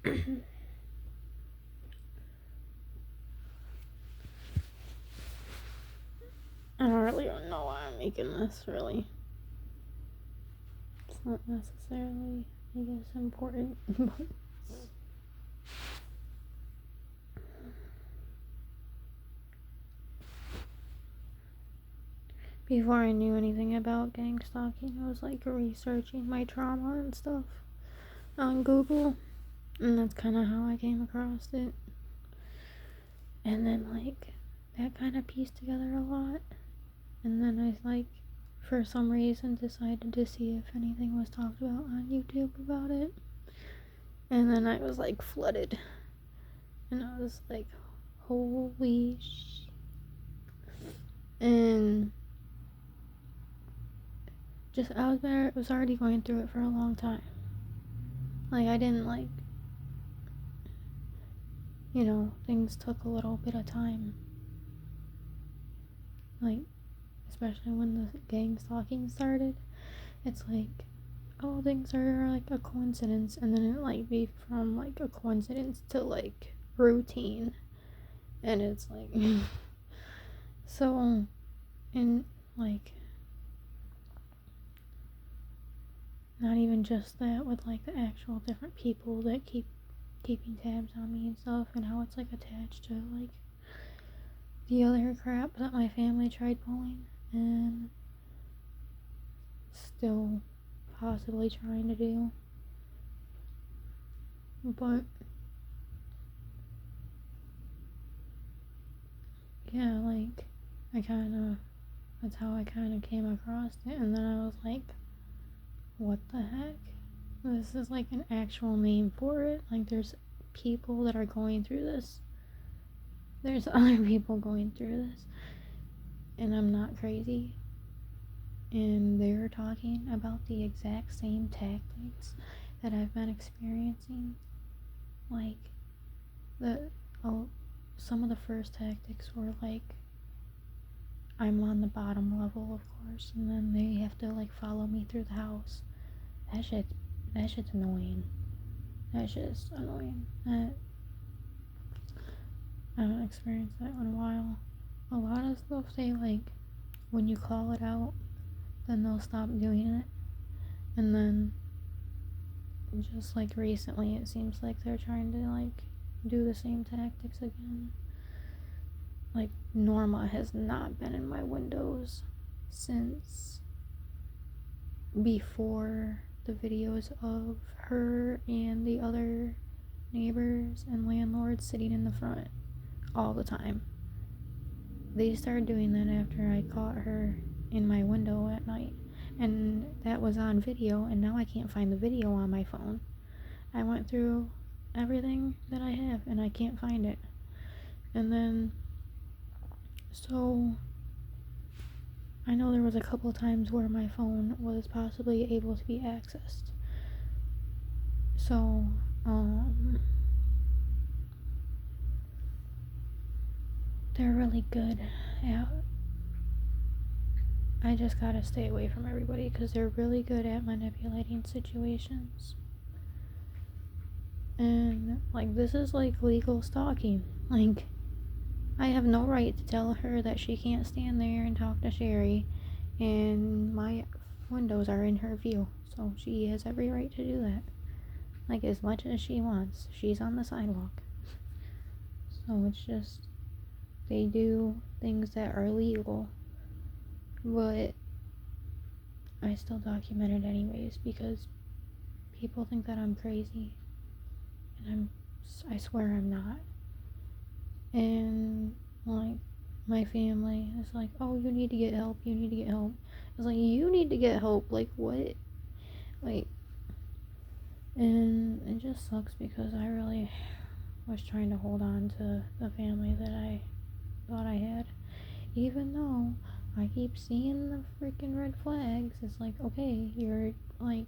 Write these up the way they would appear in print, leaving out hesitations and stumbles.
I don't really know why I'm making this, really. It's not necessarily, I guess, important, but before I knew anything about gang stalking, I was like researching my trauma and stuff on Google, and that's kind of how I came across it. And then, like, that kind of pieced together a lot. And then I, like, for some reason decided to see if anything was talked about on YouTube about it. And then I was, like, flooded. And I was like, holy sh... And just, I was already going through it for a long time. Like, I didn't, like, you know, things took a little bit of time. Like, especially when the gang stalking started, it's like, oh, things are like a coincidence, and then it like be from like a coincidence to like routine, and it's like so, and like not even just that, with like the actual different people that keeping tabs on me and stuff, and how it's like attached to like the other crap that my family tried pulling and still possibly trying to do. But yeah, like that's how I kind of came across it, and then I was like, what the heck? This is like an actual name for it. Like, there's people that are going through this. There's other people going through this, and I'm not crazy. And they're talking about the exact same tactics that I've been experiencing. Like, some of the first tactics were like, I'm on the bottom level, of course, and then they have to like follow me through the house. That shit's annoying. That shit's annoying. I haven't experienced that in a while. A lot of stuff, they like, when you call it out, then they'll stop doing it. And then, just like recently, it seems like they're trying to like do the same tactics again. Like, Norma has not been in my windows since before the videos of her and the other neighbors and landlords sitting in the front all the time. They started doing that after I caught her in my window at night, and that was on video, and now I can't find the video on my phone. I went through everything that I have and I can't find it. And then, so I know there was a couple of times where my phone was possibly able to be accessed. So, they're really good at, I just gotta stay away from everybody because they're really good at manipulating situations. And, like, this is like legal stalking. Like, I have no right to tell her that she can't stand there and talk to Sherry, and my windows are in her view, so she has every right to do that. Like, as much as she wants. She's on the sidewalk. So it's just, they do things that are legal, but I still document it anyways because people think that I'm crazy, and I swear I'm not. And like, my family is like, oh, you need to get help, you need to get help. I was like, you need to get help, like, what? Like, and it just sucks because I really was trying to hold on to the family that I thought I had, even though I keep seeing the freaking red flags. It's like, okay, you're like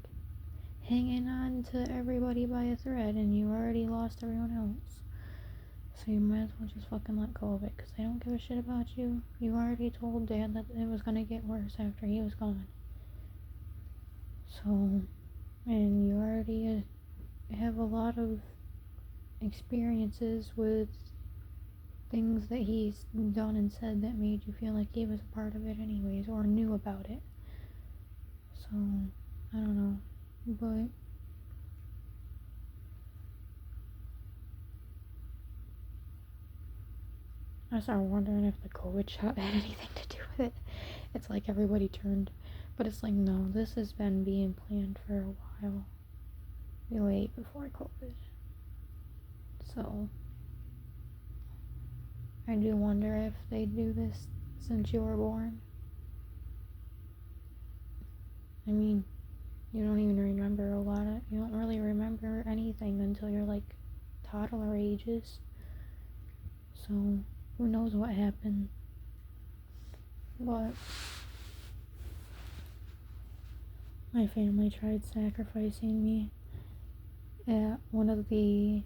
hanging on to everybody by a thread and you already lost everyone else, so you might as well just fucking let go of it, because they don't give a shit about you. You already told Dad that it was gonna get worse after he was gone, so, and you already have a lot of experiences with things that he's done and said that made you feel like he was a part of it anyways, or knew about it. So, I don't know. But I started wondering if the COVID shot had anything to do with it. It's like everybody turned. But it's like, no, this has been being planned for a while. Way before COVID. So, I do wonder if they do this since you were born. I mean, you don't even remember you don't really remember anything until you're like toddler ages. So, who knows what happened. But my family tried sacrificing me at one of the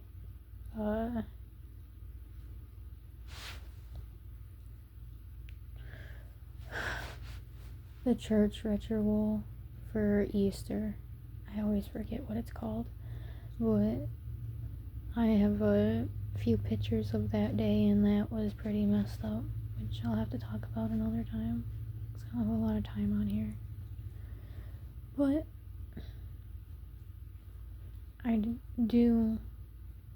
church ritual for Easter. I always forget what it's called, but I have a few pictures of that day, and that was pretty messed up, which I'll have to talk about another time, because I don't have a lot of time on here. But I do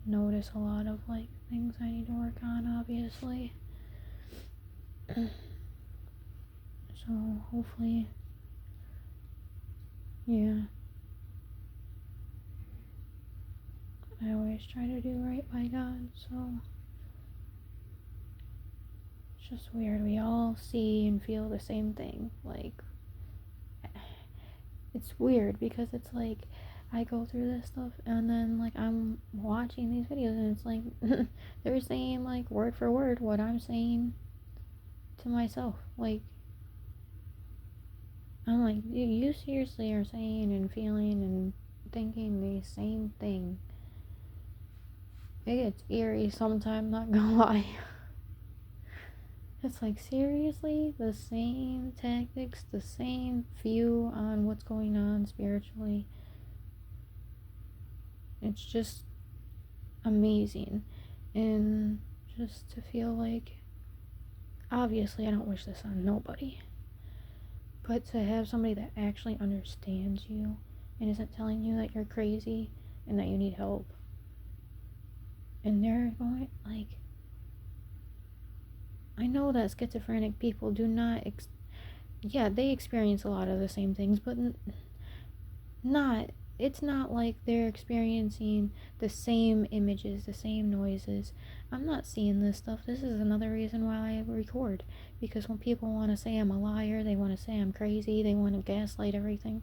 notice a lot of like things I need to work on, obviously. So hopefully, yeah. I always try to do right by God, so it's just weird. We all see and feel the same thing. Like, it's weird because it's like I go through this stuff and then like I'm watching these videos and it's like they're saying like word for word what I'm saying to myself. Like, I'm like, you seriously are saying and feeling and thinking the same thing. It gets eerie sometimes, not gonna lie. It's like, seriously? The same tactics, the same view on what's going on spiritually. It's just amazing. And just to feel like, obviously I don't wish this on nobody, but to have somebody that actually understands you and isn't telling you that you're crazy and that you need help. And they're going, like, I know that schizophrenic people do not, they experience a lot of the same things, but it's not like they're experiencing the same images, the same noises. I'm not seeing this stuff. This is another reason why I record. Because when people want to say I'm a liar, they want to say I'm crazy, they want to gaslight everything.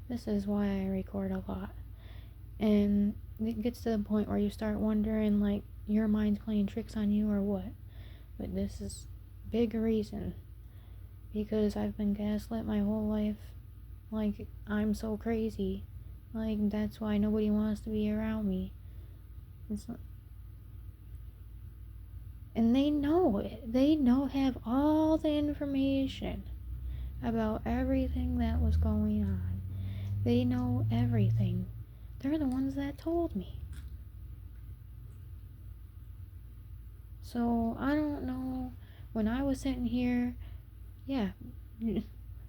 This is why I record a lot. And it gets to the point where you start wondering, like, your mind's playing tricks on you or what. But this is big reason. Because I've been gaslit my whole life. Like, I'm so crazy. Like, that's why nobody wants to be around me. And they know it. They have all the information about everything that was going on. They know everything. They're the ones that told me. So, I don't know. When I was sitting here, yeah,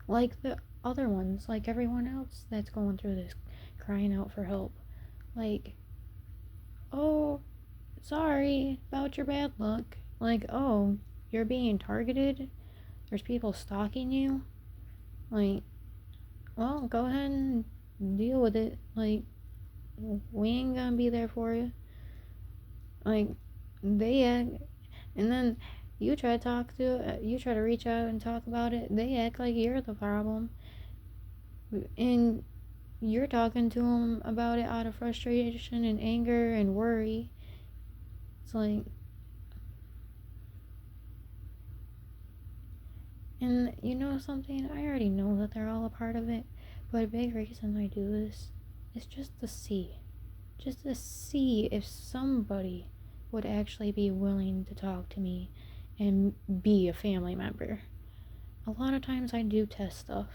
like the other ones, like everyone else that's going through this, crying out for help. Like, oh, sorry about your bad luck. Like, oh, you're being targeted? There's people stalking you? Like, well, go ahead and deal with it. Like, we ain't gonna be there for you. Like, they act, and then you try to reach out and talk about it, they act like you're the problem. And you're talking to them about it out of frustration and anger and worry. It's like, and you know something? I already know that they're all a part of it, but a big reason I do this is just to see if somebody would actually be willing to talk to me and be a family member. A lot of times I do test stuff.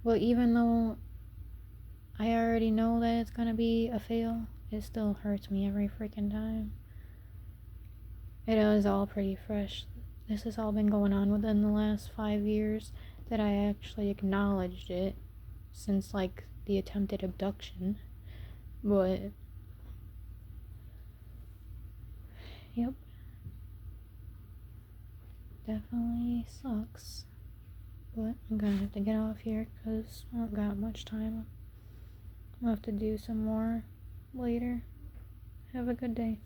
But even though I already know that it's gonna be a fail. It still hurts me every freaking time. It is all pretty fresh. This has all been going on within the last 5 years that I actually acknowledged it, since like the attempted abduction. But yep, definitely sucks. But I'm gonna have to get off here because I don't got much time. I'll have to do some more later. Have a good day.